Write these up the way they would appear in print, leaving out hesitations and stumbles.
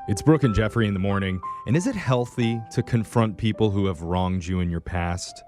It's Brooke and Jeffrey in the morning. And is it healthy to confront people who have wronged you in your past?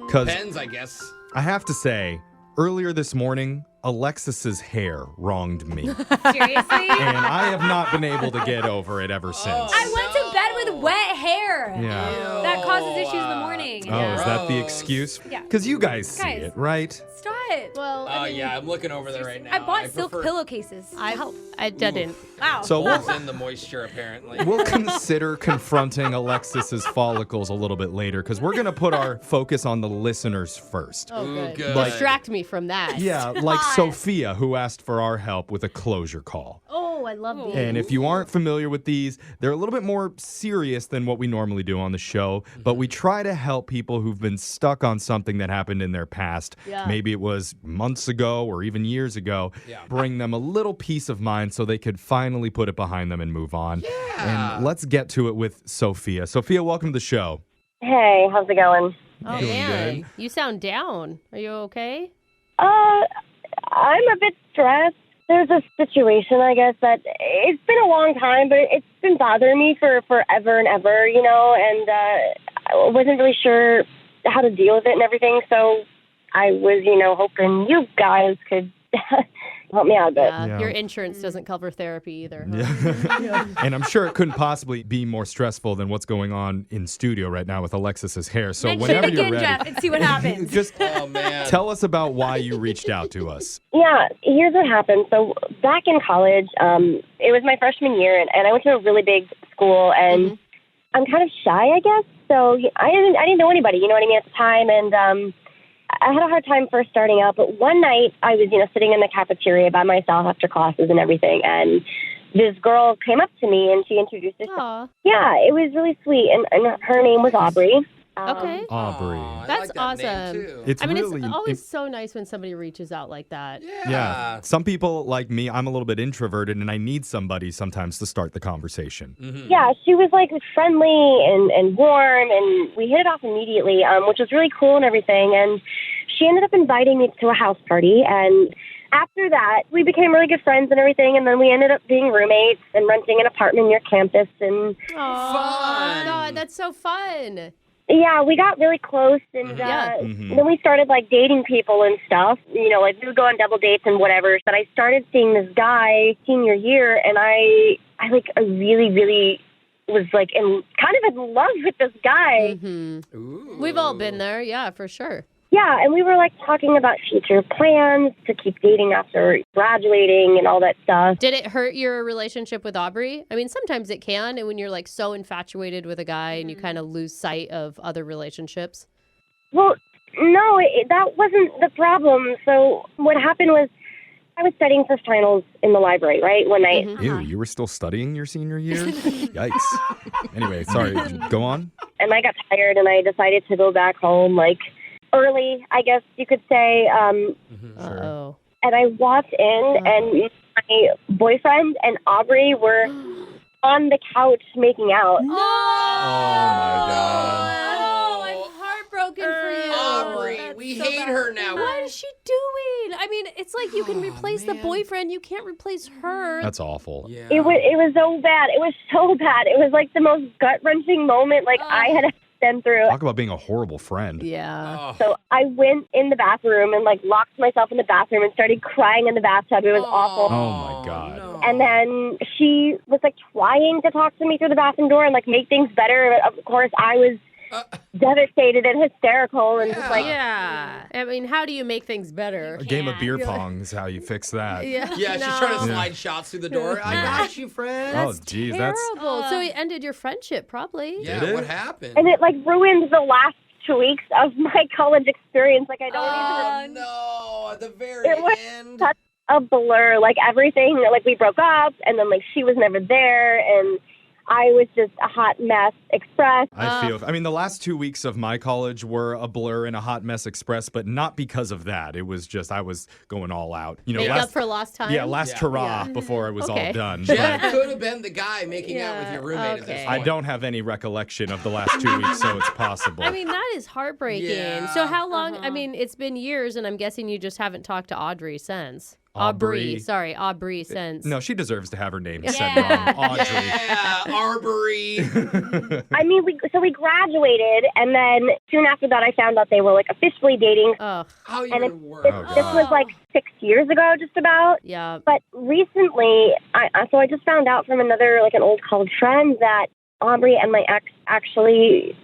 Depends, I guess. I have to say, earlier this morning, Alexis's hair wronged me. Seriously? And I have not been able to get over it ever since. I went to bed with wet hair. Yeah. That causes issues in the morning. Oh, is that the Gross. excuse? Yeah. Because you guys see it, right? Stop. Well, Oh, yeah, I'm looking over there right now. I bought silk prefer- pillowcases. I didn't. Wow. So Holds in the moisture, apparently. we'll consider confronting Alexis's follicles a little bit later because we're going to put our focus on the listeners first. Oh, Ooh, good. good. Distract me from that. Yeah, like Sophia, who asked for our help with a closure call. Oh, I love these. And if you aren't familiar with these, they're a little bit more serious than what we normally do on the show, but we try to help people who've been stuck on something that happened in their past. Yeah. Maybe it was months ago or even years ago. Yeah. Bring them a little peace of mind so they could finally put it behind them and move on. Yeah. And let's get to it with Sophia. Sophia, welcome to the show. Hey, how's it going? Oh, Doing man. good. You sound down. Are you okay? I'm a bit stressed. There's a situation, I guess, that it's been a long time, but it's been bothering me for forever and ever, and I wasn't really sure how to deal with it and everything, so I was, hoping you guys could help me out a bit. Yeah. Your insurance doesn't cover therapy either. Huh? Yeah. And I'm sure it couldn't possibly be more stressful than what's going on in studio right now with Alexis's hair. So Mention whenever it you're again, ready, Jeff, and see what happens. just Oh, man. tell us about why you reached out to us. Yeah, here's what happened. So back in college, it was my freshman year, and I went to a really big school, and I'm kind of shy, I guess. So I didn't know anybody, you know what I mean, at the time, and I had a hard time first starting out. But one night I was, sitting in the cafeteria by myself after classes and everything, and this girl came up to me and she introduced herself. Aw. Yeah, it was really sweet, and her name was Aubrey. Okay. Aubrey. Aw, I That's like that name, awesome. too. It's I mean, really it's always so nice when somebody reaches out like that. yeah. Some people like me, I'm a little bit introverted and I need somebody sometimes to start the conversation. Yeah, she was like friendly and warm, and we hit it off immediately, which was really cool and everything. And she ended up inviting me to a house party, and after that, we became really good friends and everything, and then we ended up being roommates and renting an apartment near campus. And Aw, Fun. God, that's so fun. yeah, we got really close, and Yeah. then we started like dating people and stuff. Like we would go on double dates and whatever. But I started seeing this guy senior year, and I really, really was like kind of in love with this guy. Ooh. We've all been there. Yeah, for sure. Yeah, and we were like talking about future plans to keep dating after graduating and all that stuff. Did it hurt your relationship with Aubrey? I mean, sometimes it can, and when you're like so infatuated with a guy and you kind of lose sight of other relationships. Well, no, that wasn't the problem. So what happened was I was studying for finals in the library, right, one night. Ew, you were still studying your senior year? Yikes. Anyway, sorry, go on. And I got tired, and I decided to go back home, like, early, I guess you could say. Uh-oh. And I walked in, and my boyfriend and Aubrey were on the couch making out. No! Oh, my God. Oh, I'm heartbroken for you. Aubrey, That's we so hate bad. her now. What is she doing? I mean, it's like you can replace the boyfriend. You can't replace her. That's awful. Yeah. It was so bad. It was so bad. It was like the most gut-wrenching moment I had been through. Talk about being a horrible friend. Yeah. Oh. So I went in the bathroom and locked myself in the bathroom and started crying in the bathtub. It was awful. Oh, my God. No. And then she was trying to talk to me through the bathroom door and make things better. Of course, I was devastated and hysterical and just Yeah. I mean, how do you make things better? A game of beer pong is how you fix that. Yeah. Yeah, she's trying to slide shots through the door. I got you, friend. Oh, geez, that's... Terrible. So it ended your friendship, probably. Yeah, Did it? what happened? and it ruined the last 2 weeks of my college experience. I don't Oh, even. no, at the very It was end. such a blur. Everything. We broke up, and then she was never there, and I was just a hot mess express. I mean, the last 2 weeks of my college were a blur and a hot mess express, but not because of that. It was just, I was going all out. Make up for lost time? Yeah, last Yeah. hurrah before it was all Okay. done. Jeff But could have been the guy making out with your roommate at this okay. point. I don't have any recollection of the last 2 weeks, so it's possible. I mean, that is heartbreaking. Yeah. So how long? I mean, it's been years, and I'm guessing you just haven't talked to Audrey since. Aubrey. Sorry, Aubrey since. No, she deserves to have her name said Yeah. wrong. Audrey. Yeah, Arbery. I mean, we graduated, and then soon after that, I found out they were like officially dating. Ugh, How And even worse? This was like 6 years ago, just about. yeah. But recently, so I just found out from another, like an old college friend, that Aubrey and my ex actually,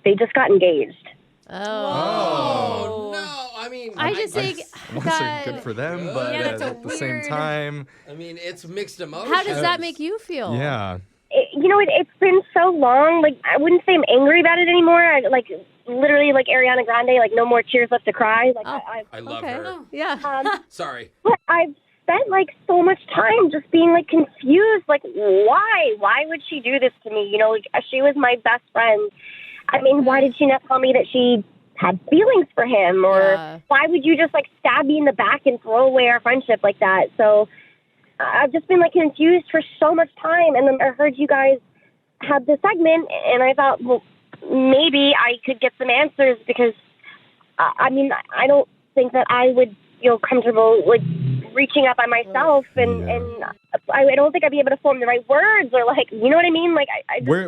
they just got engaged. Oh, no. I mean, I just think I want to say good for them, but Yeah, that's at the same weird. time, I mean, it's mixed emotions. how does that make you feel? yeah. It's been so long. Like, I wouldn't say I'm angry about it anymore. Literally, like Ariana Grande, like no more tears left to cry. Like, Oh. I love Okay. her. Yeah. Sorry. but I've spent like so much time just being like confused. Like, why? Why would she do this to me? Like, she was my best friend. I mean, why did she not tell me that she had feelings for him? Or Yeah. why would you just like stab me in the back and throw away our friendship like that? So I've just been like confused for so much time. And then I heard you guys had this segment, and I thought, well, maybe I could get some answers, because I mean, I don't think that I would feel comfortable like reaching out by myself, and I don't think I'd be able to form the right words, or like, you know what I mean? Like,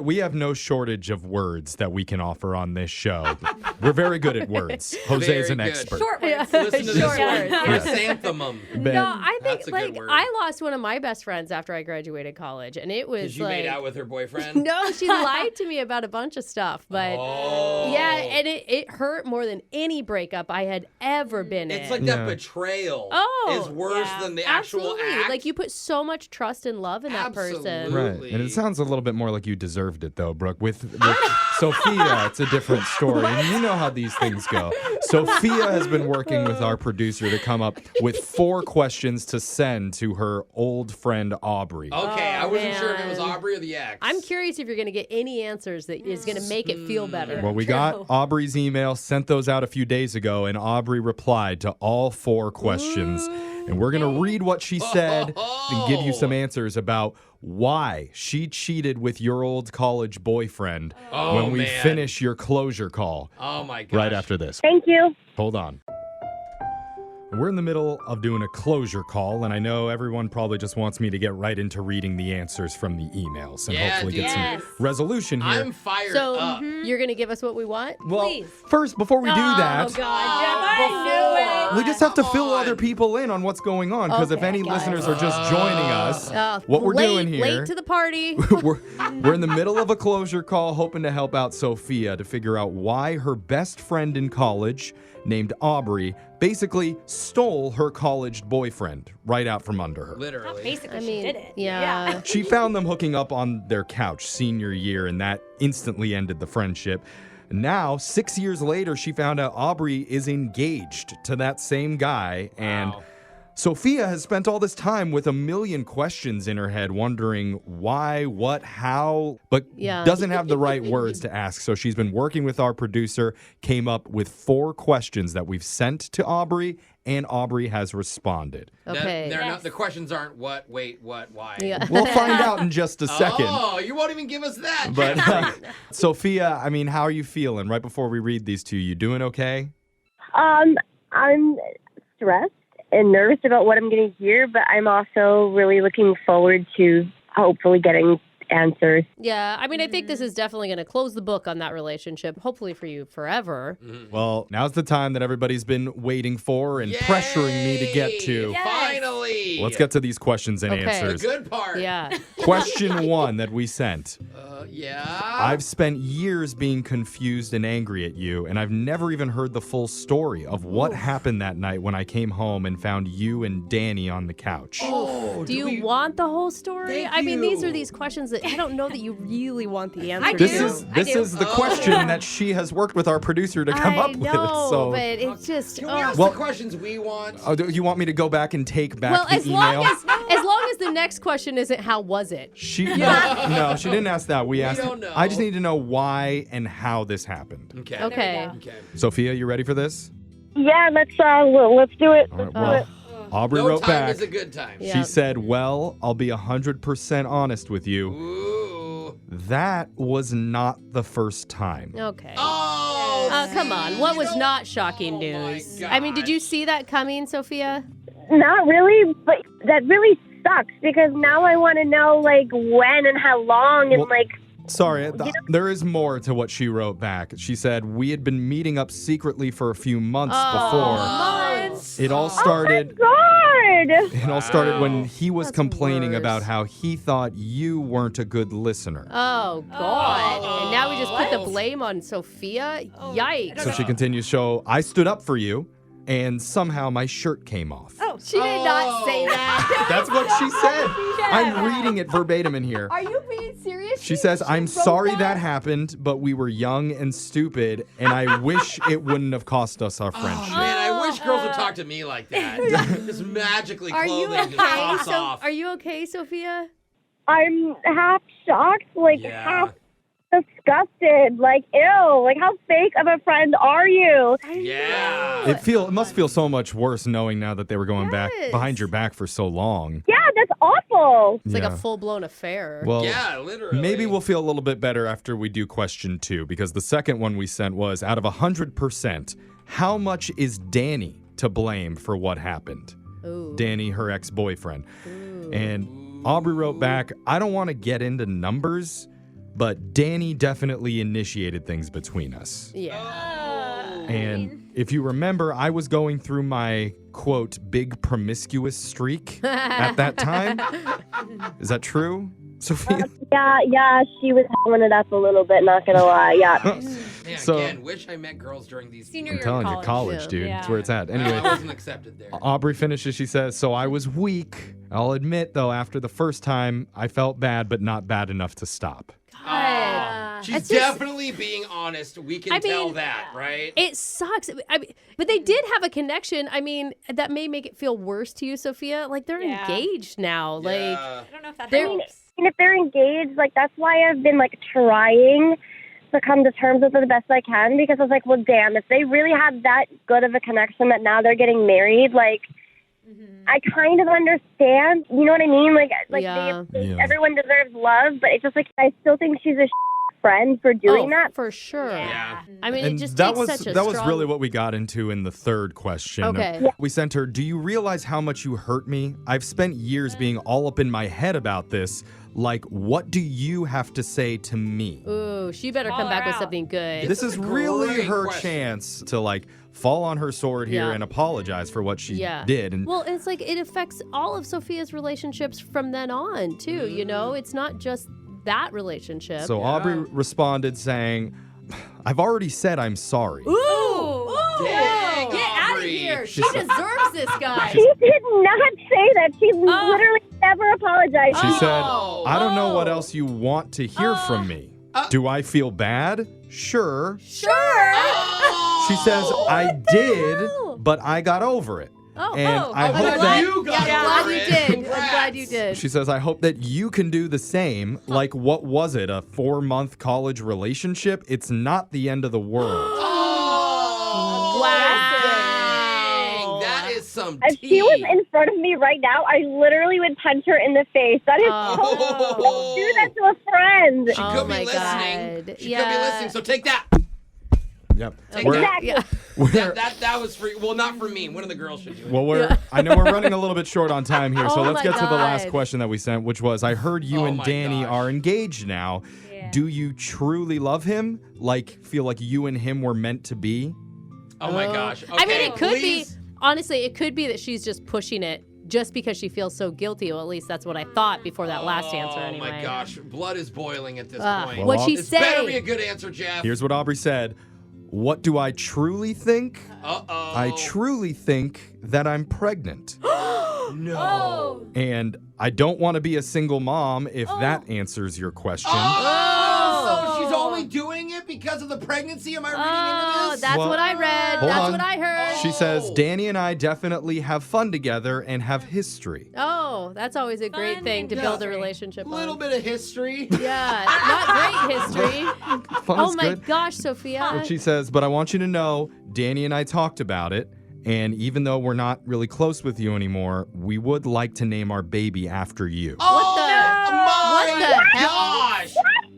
We have no shortage of words that we can offer on this show. We're very good at words. Jose's Very an good. expert. Short words. Listen to this Short word. words. Chrysanthemum. Ben, No, I think That's a good like word. I lost one of my best friends after I graduated college, and it was Did you like made out with her boyfriend? no, she lied to me about a bunch of stuff, but Oh. yeah, and it hurt more than any breakup I had ever been It's in. like Yeah. that betrayal Oh, is worse yeah. than the actual Absolutely. act. Like you put so much trust and love in that person. Absolutely. Right. And it sounds a little bit more like you deserved it, though, Brooke. With Sophia, it's a different story. And you know how these things go. Sophia has been working with our producer to come up with 4 questions to send to her old friend, Aubrey. Okay, I wasn't sure if it was man. Aubrey or the ex. I'm curious if you're going to get any answers that is going to make it feel better. Well, we got Aubrey's email, sent those out a few days ago, and Aubrey replied to all 4 questions. And we're going to read what she said and give you some answers about why she cheated with your old college boyfriend when we man. finish your closure call Oh my gosh. right after this. thank you. Hold on. We're in the middle of doing a closure call, and I know everyone probably just wants me to get right into reading the answers from the emails and Yeah, hopefully get dude. some Yes. resolution here. I'm fired So up. you're going to give us what we want? well, Please. first, before we do Oh, that, God, Jeff, I knew it. we just have to Come fill on. other people in on what's going on, because if Okay, any got it. listeners are just joining us, what we're late, doing here, Late to the party. we're in the middle of a closure call, hoping to help out Sophia to figure out why her best friend in college, named Aubrey, basically stole her college boyfriend right out from under her. Literally. Basically, I she mean, did it. yeah. She found them hooking up on their couch senior year, and that instantly ended the friendship. Now, 6 years later, she found out Aubrey is engaged to that same guy, and Wow. Sophia has spent all this time with a million questions in her head, wondering why, what, how, but Yeah. doesn't have the right words to ask. So she's been working with our producer, came up with 4 questions that we've sent to Aubrey, and Aubrey has responded. Okay. They're not, Yes. the questions aren't what, wait, what, why. Yeah. We'll find out in just a second. Oh, you won't even give us that. But Sophia, I mean, how are you feeling right before we read these to you? You doing okay? I'm stressed and nervous about what I'm going to hear, but I'm also really looking forward to hopefully getting answers. Yeah, I mean, I think this is definitely going to close the book on that relationship, hopefully for you forever. Well, now's the time that everybody's been waiting for and pressuring me to get to. Yes. Finally. Let's get to these questions and Okay. the answers. good part. Yeah. Question 1 that we sent. Yeah. I've spent years being confused and angry at you, and I've never even heard the full story of what happened that night when I came home and found you and Danny on the couch. Oh, Do you want the whole story? Thank I mean, these are you. these questions that I don't know that you really want the answer do. to. This is the question that she has worked with our producer to come I up know, with. So, but it's just. Can we ask Well- the questions we want? do you want me to go back and take back well, the as email? long as the next question isn't how was it? She no, she didn't ask that. We asked. don't know. I just need to know why and how this happened. Okay. Okay. Okay. Sophia, you ready for this? Yeah, let's do it. All right, Let's do well, it. Aubrey No wrote time back. is a good time. Yeah. She said, "Well, I'll be 100% honest with you. Ooh. That was not the first time." Okay. Oh, Oh, come on. What was you know- not shocking Oh, my news? I mean, did you gosh. see that coming, Sophia? Not really, but that really sucks because now I want to know, like, when and how long and, Well, Sorry, there is more to what she wrote back. She said, we had been meeting up secretly for a few months before. Months. It all started... God! It all started when he was That's complaining worse. about how he thought you weren't a good listener. Oh, God. Oh. And now we just put the What? blame on Sophia? Yikes. So she continues, so I stood up for you, and somehow my shirt came off. Oh, She did not say that. That's what she said. I'm reading it verbatim in here. Are you being serious? She says, I'm sorry that happened, but we were young and stupid, and I wish it wouldn't have cost us our Oh, friendship. man, I wish girls would talk to me like that. Just magically Are you clothing just okay? pops off. Are you okay, Sophia? I'm half shocked, like, Yeah. half disgusted. Like, ew. Like, how fake of a friend are you? Yeah. It must feel so much worse knowing now that they were going back Yes. behind your back for so long. Yeah, that's awful. It's like Yeah. a full-blown affair. Well, Yeah, literally. maybe we'll feel a little bit better after we do question 2, because the second one we sent was, out of 100%, how much is Danny to blame for what happened? Ooh. Danny, her ex-boyfriend. Ooh. And Aubrey wrote back, I don't want to get into numbers, but Danny definitely initiated things between us. Yeah. And if you remember, I was going through my, quote, big promiscuous streak at that time. Is that true, Sophia? Yeah, she was having it up a little bit, not gonna lie. Yeah. Man, So- again, wish I met girls during these. Senior I'm year telling of you, college, Yeah. dude. Yeah. That's where it's at. Well, Anyway, I wasn't accepted there. Aubrey finishes, she says, so I was weak. I'll admit, though, after the first time, I felt bad, but not bad enough to stop. God. She's It's just- definitely being honest. We can I tell mean, that, right? It sucks. I mean, but they did have a connection. I mean, that may make it feel worse to you, Sophia. Like, they're Yeah. engaged now. Like, Yeah. I don't know if that They're- helps. And if they're engaged, like, that's why I've been, like, trying to come to terms with it the best I can, because I was like, well, damn, if they really have that good of a connection that now they're getting married, like, I kind of understand. You know what I mean? Like Yeah. Yeah. everyone deserves love, but it's just like, I still think she's a friend for doing oh, that. for sure. Yeah. I mean, And it just that takes was such a that was strong... really what we got into in the third question. Okay. Yeah. We sent her, do you realize how much you hurt me? I've spent years being all up in my head about this. Like, what do you have to say to me? Ooh, she better Call come her back with out. something good. This is really great her question. chance to, like, fall on her sword here Yeah. and apologize for what she Yeah. did. And Well, it's like it affects all of Sophia's relationships from then on, too. You know, it's not just that relationship. so Aubrey responded saying, I've already said I'm sorry. Ooh! Dang, Get out of Aubrey. here. She deserves this guy. She did not say that. She literally never apologized. She said, Oh. I don't know what else you want to hear from me. Do I feel bad? Sure. Sure. She says, I did, hell? but I got over it. Oh, and I I'm hope glad that you got I'm glad over you it. did. I'm Congrats. glad you did. she says, I hope that you can do the same. Like, what was it? A 4-month college relationship? It's not the end of the world. Oh, Wow. dang, that is some If tea. she was in front of me right now, I literally would punch her in the face. That is Oh. don't do that to a friend. She Oh could my be listening. God. She could be Yeah. listening. So take that. Yep. Take We're- that. Yeah. we're- That was for well, not for me. One of the girls should do it. Well, I know we're running a little bit short on time here, so Oh let's my get to the last God. question that we sent, which was, I heard you Oh and my Danny gosh. are engaged now. Yeah. Do you truly love him? Like, feel like you and him were meant to be? Oh my gosh. I mean, Okay, it could please. be, honestly, it could be that she's just pushing it just because she feels so guilty. Well, at least that's what I thought before that last answer anyway. Oh my gosh, blood is boiling at this point. Well, What'd she This better be a say? good answer, Jeff. Here's what Aubrey said. What do I truly think? Uh-oh. I truly think that I'm pregnant. No. And I don't want to be a single mom, if that answers your question. Oh, so she's only doing it because of the pregnancy? Am I reading Oh, into this? that's Well, what I read. hold That's on. what I heard. She says, Oh. Danny and I definitely have fun together and have history. Oh, that's always a great Fun thing and to build a history. relationship A little on. bit of history. Yeah, not great history. Fun Oh is my good. gosh, Sophia. But she says, but I want you to know, Danny and I talked about it. And even though we're not really close with you anymore, we would like to name our baby after you. Oh, the- my what the hell? gosh.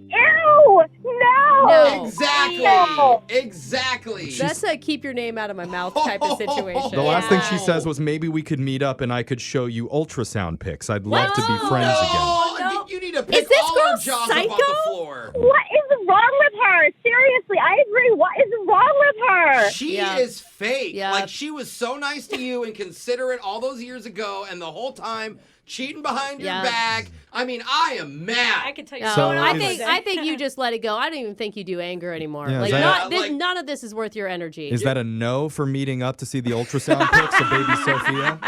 Ew! No! No. Exactly. Exactly. That's a keep your name out of my mouth type of situation. The last thing she says was maybe we could meet up and I could show you ultrasound pics. I'd love to be friends again. Oh, No. you need to pick this all our girl jaws up off psycho? the floor. What is wrong with her? Seriously, I agree. What is wrong with her? She Yeah. is fake. Yeah. Like, she was so nice to you and considerate all those years ago, and the whole time cheating behind your Yeah. back. I mean, I am mad. I can tell you. No, So I is- think you just let it go. I don't even think you do anger anymore. Yeah, is like, that- none of this is worth your energy. Is that a no for meeting up to see the ultrasound pics of baby Sophia?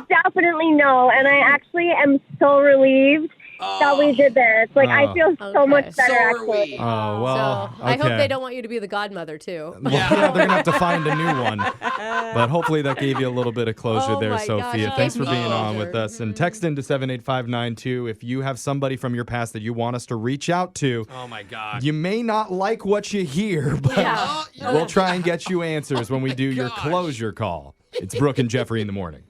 Definitely no. And I actually am so relieved that we did this. Like, I feel so Okay. much better, So are actually. we. Oh, well, So I hope okay. they don't want you to be the godmother too. Well, yeah, they're going to have to find a new one. But hopefully that gave you a little bit of closure Oh there, my gosh, Sophia. it Thanks gave for me being on closure. with us. And text into 78592 if you have somebody from your past that you want us to reach out to. Oh, my God. You may not like what you hear, but Yeah. we'll try and get you answers when we do your gosh. closure call. It's Brooke and Jeffrey in the morning.